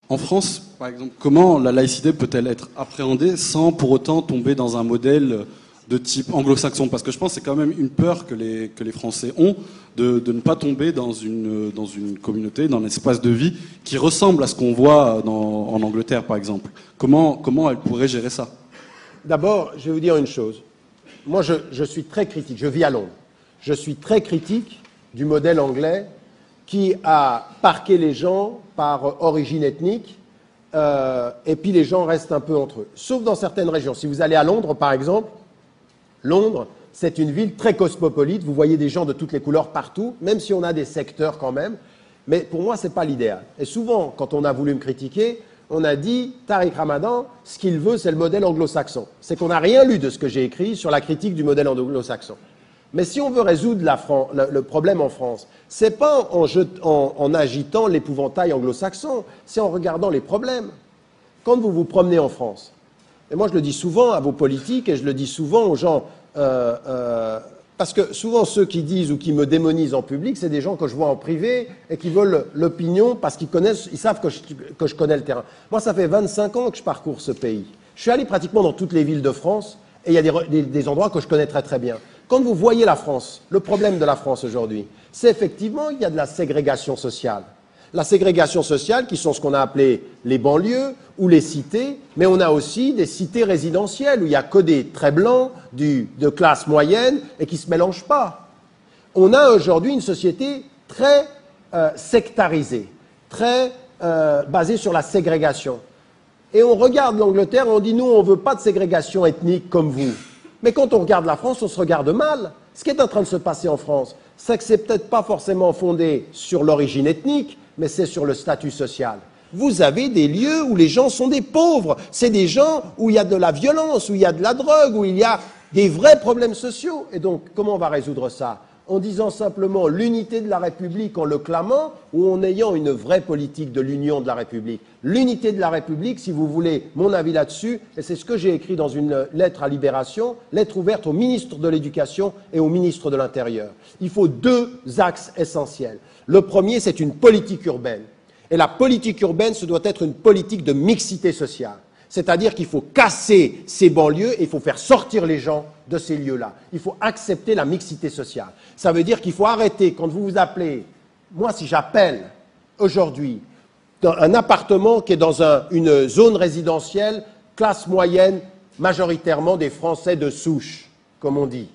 En France, par exemple, comment la laïcité peut-elle être appréhendée sans pour autant tomber dans un modèle de type anglo-saxon? Parce que je pense que c'est quand même une peur que les Français ont de ne pas tomber dans une communauté, dans un espace de vie qui ressemble à ce qu'on voit en Angleterre, par exemple. Comment elle pourrait gérer ça? D'abord, je vais vous dire une chose. Moi, je suis très critique. Je vis à Londres. Je suis très critique du modèle anglais qui a parqué les gens par origine ethnique, et puis les gens restent un peu entre eux. Sauf dans certaines régions. Si vous allez à Londres, par exemple, Londres, c'est une ville très cosmopolite. Vous voyez des gens de toutes les couleurs partout, même si on a des secteurs quand même. Mais pour moi, ce n'est pas l'idéal. Et souvent, quand on a voulu me critiquer, on a dit, Tariq Ramadan, ce qu'il veut, c'est le modèle anglo-saxon. C'est qu'on n'a rien lu de ce que j'ai écrit sur la critique du modèle anglo-saxon. Mais si on veut résoudre le problème en France, ce n'est pas en agitant l'épouvantail anglo-saxon, c'est en regardant les problèmes. Quand vous vous promenez en France, et moi je le dis souvent à vos politiques et je le dis souvent aux gens, parce que souvent ceux qui disent ou qui me démonisent en public, c'est des gens que je vois en privé et qui veulent l'opinion parce qu'ils connaissent, ils savent que je connais le terrain. Moi ça fait 25 ans que je parcours ce pays. Je suis allé pratiquement dans toutes les villes de France et il y a des endroits que je connais très très bien. Quand vous voyez la France, le problème de la France aujourd'hui, c'est effectivement qu'il y a de la ségrégation sociale. La ségrégation sociale qui sont ce qu'on a appelé les banlieues ou les cités, mais on a aussi des cités résidentielles où il n'y a que des très blancs, de classe moyenne et qui ne se mélangent pas. On a aujourd'hui une société très sectarisée, très basée sur la ségrégation. Et on regarde l'Angleterre et on dit nous on ne veut pas de ségrégation ethnique comme vous. Mais quand on regarde la France, on se regarde mal. Ce qui est en train de se passer en France, c'est que c'est peut-être pas forcément fondé sur l'origine ethnique, mais c'est sur le statut social. Vous avez des lieux où les gens sont des pauvres. C'est des gens où il y a de la violence, où il y a de la drogue, où il y a des vrais problèmes sociaux. Et donc, comment on va résoudre ça? En disant simplement l'unité de la République en le clamant ou en ayant une vraie politique de l'union de la République. L'unité de la République, si vous voulez mon avis là-dessus, et c'est ce que j'ai écrit dans une lettre à Libération, lettre ouverte au ministre de l'Éducation et au ministre de l'Intérieur. Il faut deux axes essentiels. Le premier, c'est une politique urbaine. Et la politique urbaine, ce doit être une politique de mixité sociale. C'est-à-dire qu'il faut casser ces banlieues et il faut faire sortir les gens de ces lieux-là. Il faut accepter la mixité sociale. Ça veut dire qu'il faut arrêter, quand vous vous appelez, moi si j'appelle aujourd'hui un appartement qui est dans une zone résidentielle, classe moyenne, majoritairement des Français de souche, comme on dit.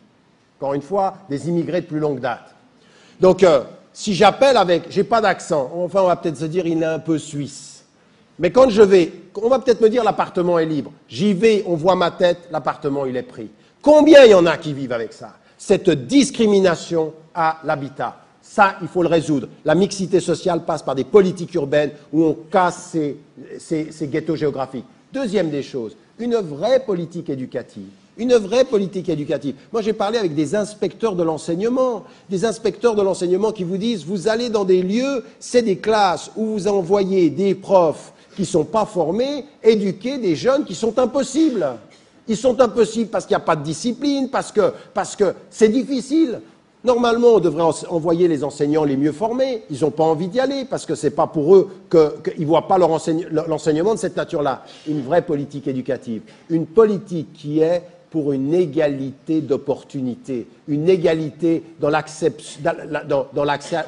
Encore une fois, des immigrés de plus longue date. Donc, si j'appelle avec, j'ai pas d'accent, enfin on va peut-être se dire il est un peu suisse. Mais quand je vais, on va peut-être me dire l'appartement est libre. J'y vais, on voit ma tête, l'appartement il est pris. Combien il y en a qui vivent avec ça? Cette discrimination à l'habitat. Ça, il faut le résoudre. La mixité sociale passe par des politiques urbaines où on casse ces ghettos géographiques. Deuxième des choses, une vraie politique éducative. Une vraie politique éducative. Moi, j'ai parlé avec des inspecteurs de l'enseignement qui vous disent, vous allez dans des lieux, c'est des classes où vous envoyez des profs qui ne sont pas formés, éduquer des jeunes qui sont impossibles. Ils sont impossibles parce qu'il n'y a pas de discipline, parce que c'est difficile. Normalement, on devrait envoyer les enseignants les mieux formés. Ils n'ont pas envie d'y aller parce que ce n'est pas pour eux qu'ils ne voient pas l'enseignement de cette nature-là. Une vraie politique éducative. Une politique qui est pour une égalité d'opportunités, une égalité dans l'accès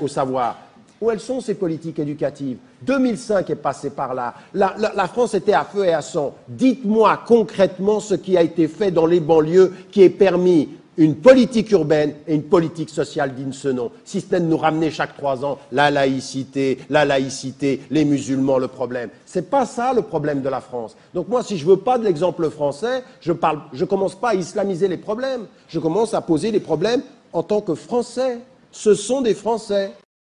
au savoir. Où elles sont ces politiques éducatives? 2005 est passé par là. La France était à feu et à sang. Dites-moi concrètement ce qui a été fait dans les banlieues qui ait permis une politique urbaine et une politique sociale digne de ce nom. Si ce n'est de nous ramener chaque 3 ans la laïcité, les musulmans, le problème. C'est pas ça le problème de la France. Donc moi, si je veux pas de l'exemple français, je commence pas à islamiser les problèmes. Je commence à poser les problèmes en tant que Français. Ce sont des Français.